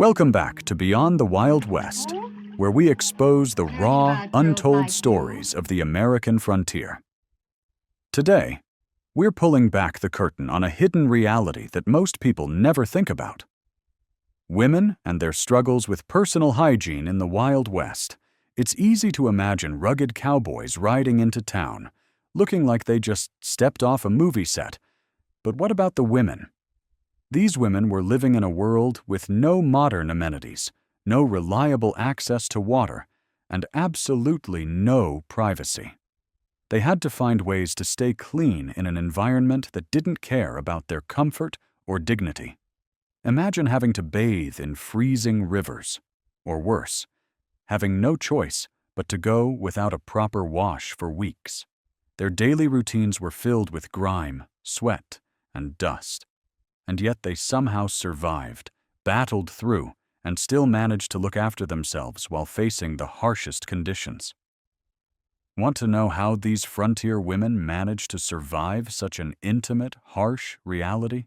Welcome back to Beyond the Wild West, where we expose the raw, untold stories of the American frontier. Today, we're pulling back the curtain on a hidden reality that most people never think about. Women and their struggles with personal hygiene in the Wild West. It's easy to imagine rugged cowboys riding into town, looking like they just stepped off a movie set. But what about the women? These women were living in a world with no modern amenities, no reliable access to water, and absolutely no privacy. They had to find ways to stay clean in an environment that didn't care about their comfort or dignity. Imagine having to bathe in freezing rivers, or worse, having no choice but to go without a proper wash for weeks. Their daily routines were filled with grime, sweat, and dust. And yet they somehow survived, battled through, and still managed to look after themselves while facing the harshest conditions. Want to know how these frontier women managed to survive such an intimate, harsh reality?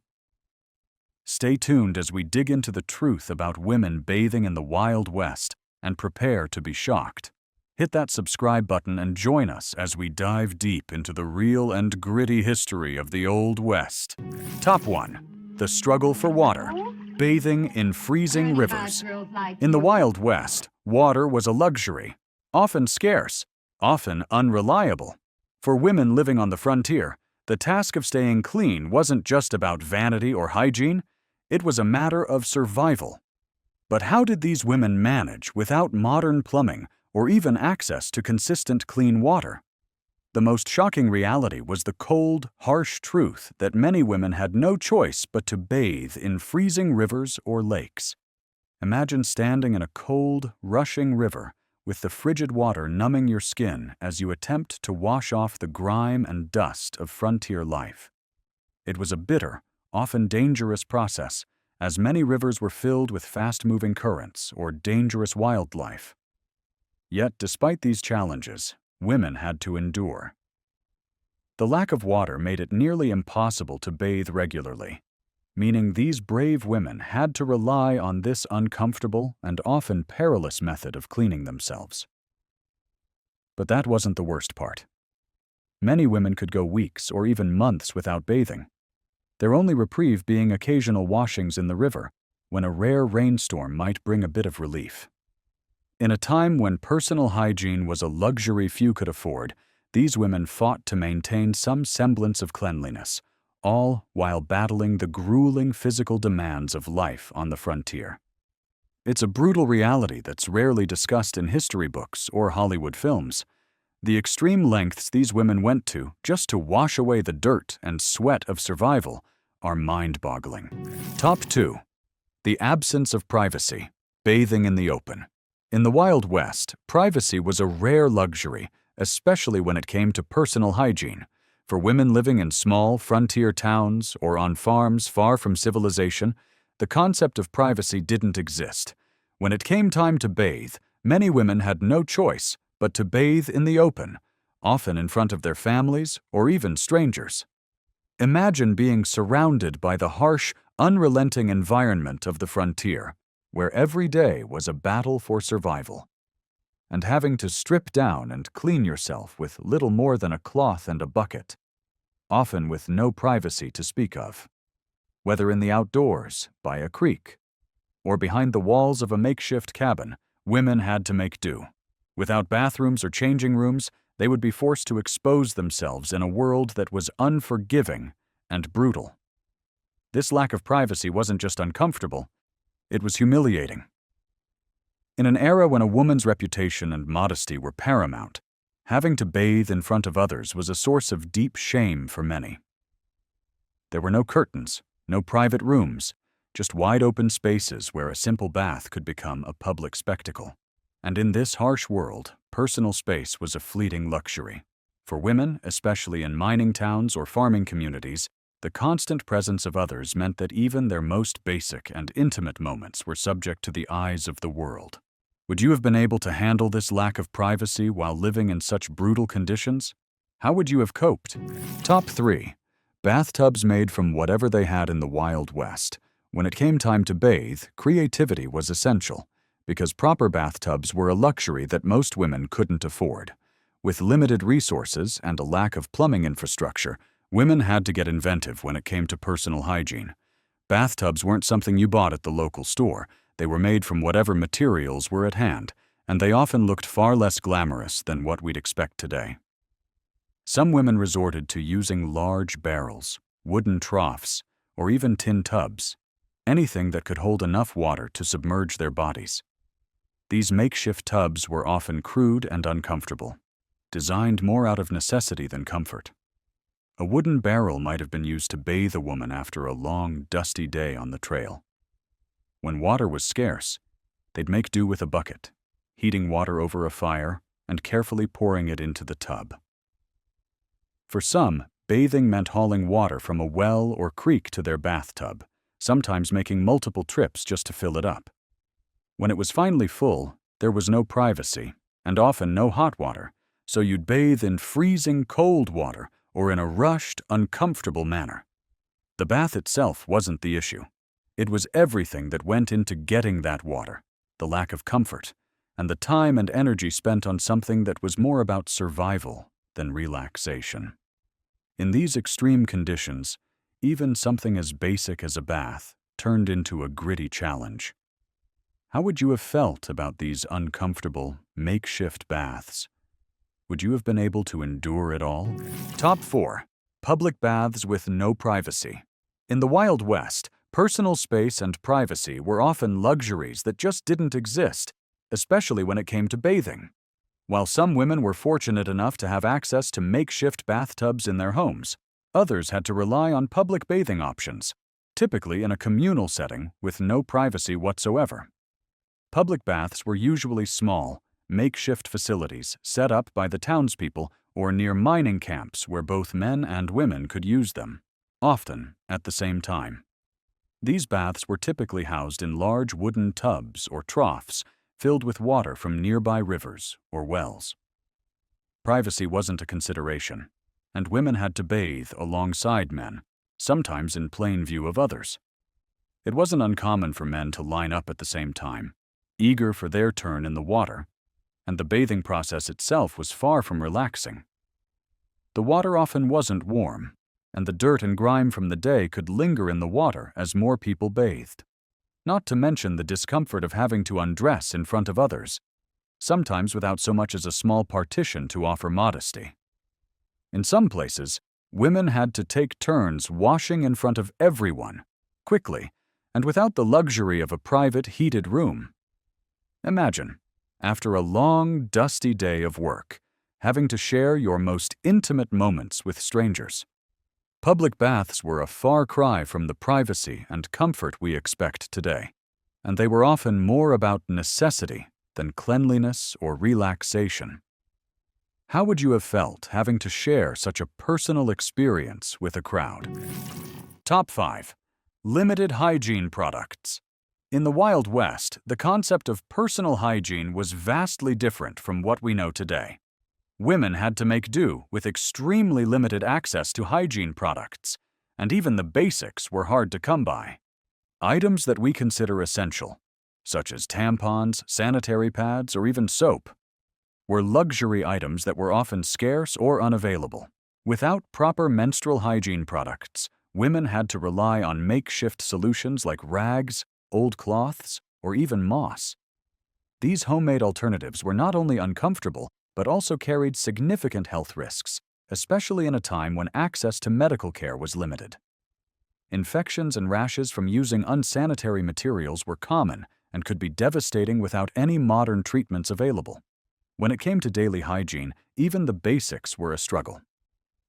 Stay tuned as we dig into the truth about women bathing in the Wild West and prepare to be shocked. Hit that subscribe button and join us as we dive deep into the real and gritty history of the Old West. Top 1. The struggle for water. Bathing in freezing rivers. In the Wild West, water was a luxury, often scarce, often unreliable. For women living on the frontier, the task of staying clean wasn't just about vanity or hygiene, it was a matter of survival. But how did these women manage without modern plumbing or even access to consistent clean water? The most shocking reality was the cold, harsh truth that many women had no choice but to bathe in freezing rivers or lakes. Imagine standing in a cold, rushing river with the frigid water numbing your skin as you attempt to wash off the grime and dust of frontier life. It was a bitter, often dangerous process, as many rivers were filled with fast-moving currents or dangerous wildlife. Yet, despite these challenges, women had to endure. The lack of water made it nearly impossible to bathe regularly, meaning these brave women had to rely on this uncomfortable and often perilous method of cleaning themselves. But that wasn't the worst part. Many women could go weeks or even months without bathing, their only reprieve being occasional washings in the river, when a rare rainstorm might bring a bit of relief. In a time when personal hygiene was a luxury few could afford, these women fought to maintain some semblance of cleanliness, all while battling the grueling physical demands of life on the frontier. It's a brutal reality that's rarely discussed in history books or Hollywood films. The extreme lengths these women went to just to wash away the dirt and sweat of survival are mind-boggling. Top 2. The absence of privacy. Bathing in the open. In the Wild West, privacy was a rare luxury, especially when it came to personal hygiene. For women living in small frontier towns or on farms far from civilization, the concept of privacy didn't exist. When it came time to bathe, many women had no choice but to bathe in the open, often in front of their families or even strangers. Imagine being surrounded by the harsh, unrelenting environment of the frontier, where every day was a battle for survival, and having to strip down and clean yourself with little more than a cloth and a bucket, often with no privacy to speak of. Whether in the outdoors, by a creek, or behind the walls of a makeshift cabin, women had to make do. Without bathrooms or changing rooms, they would be forced to expose themselves in a world that was unforgiving and brutal. This lack of privacy wasn't just uncomfortable, it was humiliating. In an era when a woman's reputation and modesty were paramount, having to bathe in front of others was a source of deep shame for many. There were no curtains, no private rooms, just wide-open spaces where a simple bath could become a public spectacle. And in this harsh world, personal space was a fleeting luxury. For women, especially in mining towns or farming communities, the constant presence of others meant that even their most basic and intimate moments were subject to the eyes of the world. Would you have been able to handle this lack of privacy while living in such brutal conditions? How would you have coped? Top 3. Bathtubs made from whatever they had in the Wild West. When it came time to bathe, creativity was essential, because proper bathtubs were a luxury that most women couldn't afford. With limited resources and a lack of plumbing infrastructure, women had to get inventive when it came to personal hygiene. Bathtubs weren't something you bought at the local store. They were made from whatever materials were at hand, and they often looked far less glamorous than what we'd expect today. Some women resorted to using large barrels, wooden troughs, or even tin tubs, anything that could hold enough water to submerge their bodies. These makeshift tubs were often crude and uncomfortable, designed more out of necessity than comfort. A wooden barrel might have been used to bathe a woman after a long, dusty day on the trail. When water was scarce, they'd make do with a bucket, heating water over a fire and carefully pouring it into the tub. For some, bathing meant hauling water from a well or creek to their bathtub, sometimes making multiple trips just to fill it up. When it was finally full, there was no privacy, and often no hot water, so you'd bathe in freezing cold water or in a rushed, uncomfortable manner. The bath itself wasn't the issue. It was everything that went into getting that water, the lack of comfort, and the time and energy spent on something that was more about survival than relaxation. In these extreme conditions, even something as basic as a bath turned into a gritty challenge. How would you have felt about these uncomfortable, makeshift baths? Would you have been able to endure it all? Top 4. Public baths with no privacy. In the Wild West, personal space and privacy were often luxuries that just didn't exist, especially when it came to bathing. While some women were fortunate enough to have access to makeshift bathtubs in their homes, others had to rely on public bathing options, typically in a communal setting with no privacy whatsoever. Public baths were usually small, makeshift facilities set up by the townspeople or near mining camps where both men and women could use them, often at the same time. These baths were typically housed in large wooden tubs or troughs filled with water from nearby rivers or wells. Privacy wasn't a consideration, and women had to bathe alongside men, sometimes in plain view of others. It wasn't uncommon for men to line up at the same time, eager for their turn in the water, and the bathing process itself was far from relaxing. The water often wasn't warm, and the dirt and grime from the day could linger in the water as more people bathed. Not to mention the discomfort of having to undress in front of others, sometimes without so much as a small partition to offer modesty. In some places, women had to take turns washing in front of everyone, quickly, and without the luxury of a private heated room. Imagine, after a long, dusty day of work, having to share your most intimate moments with strangers. Public baths were a far cry from the privacy and comfort we expect today, and they were often more about necessity than cleanliness or relaxation. How would you have felt having to share such a personal experience with a crowd? Top 5. Limited hygiene products. In the Wild West, the concept of personal hygiene was vastly different from what we know today. Women had to make do with extremely limited access to hygiene products, and even the basics were hard to come by. Items that we consider essential, such as tampons, sanitary pads, or even soap, were luxury items that were often scarce or unavailable. Without proper menstrual hygiene products, women had to rely on makeshift solutions like rags, old cloths, or even moss. These homemade alternatives were not only uncomfortable, but also carried significant health risks, especially in a time when access to medical care was limited. Infections and rashes from using unsanitary materials were common and could be devastating without any modern treatments available. When it came to daily hygiene, even the basics were a struggle.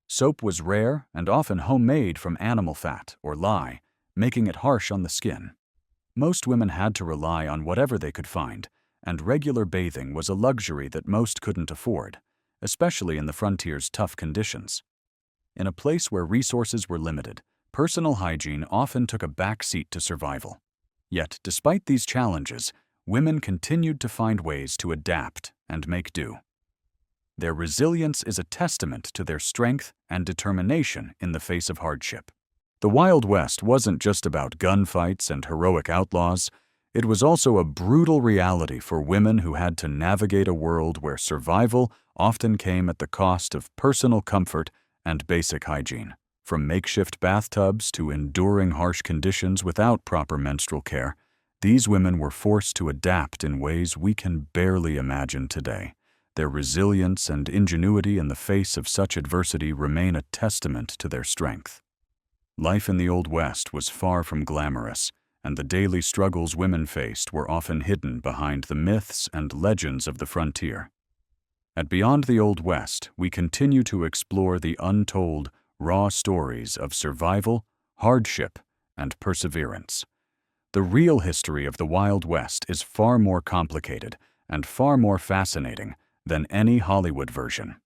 Soap was rare and often homemade from animal fat or lye, making it harsh on the skin. Most women had to rely on whatever they could find, and regular bathing was a luxury that most couldn't afford, especially in the frontier's tough conditions. In a place where resources were limited, personal hygiene often took a back seat to survival. Yet, despite these challenges, women continued to find ways to adapt and make do. Their resilience is a testament to their strength and determination in the face of hardship. The Wild West wasn't just about gunfights and heroic outlaws. It was also a brutal reality for women who had to navigate a world where survival often came at the cost of personal comfort and basic hygiene. From makeshift bathtubs to enduring harsh conditions without proper menstrual care, these women were forced to adapt in ways we can barely imagine today. Their resilience and ingenuity in the face of such adversity remain a testament to their strength. Life in the Old West was far from glamorous, and the daily struggles women faced were often hidden behind the myths and legends of the frontier. At Beyond the Old West, we continue to explore the untold, raw stories of survival, hardship, and perseverance. The real history of the Wild West is far more complicated and far more fascinating than any Hollywood version.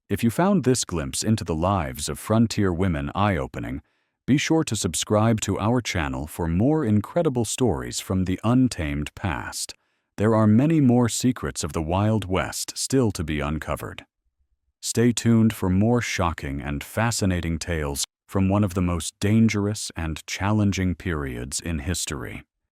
If you found this glimpse into the lives of frontier women eye-opening, be sure to subscribe to our channel for more incredible stories from the untamed past. There are many more secrets of the Wild West still to be uncovered. Stay tuned for more shocking and fascinating tales from one of the most dangerous and challenging periods in history.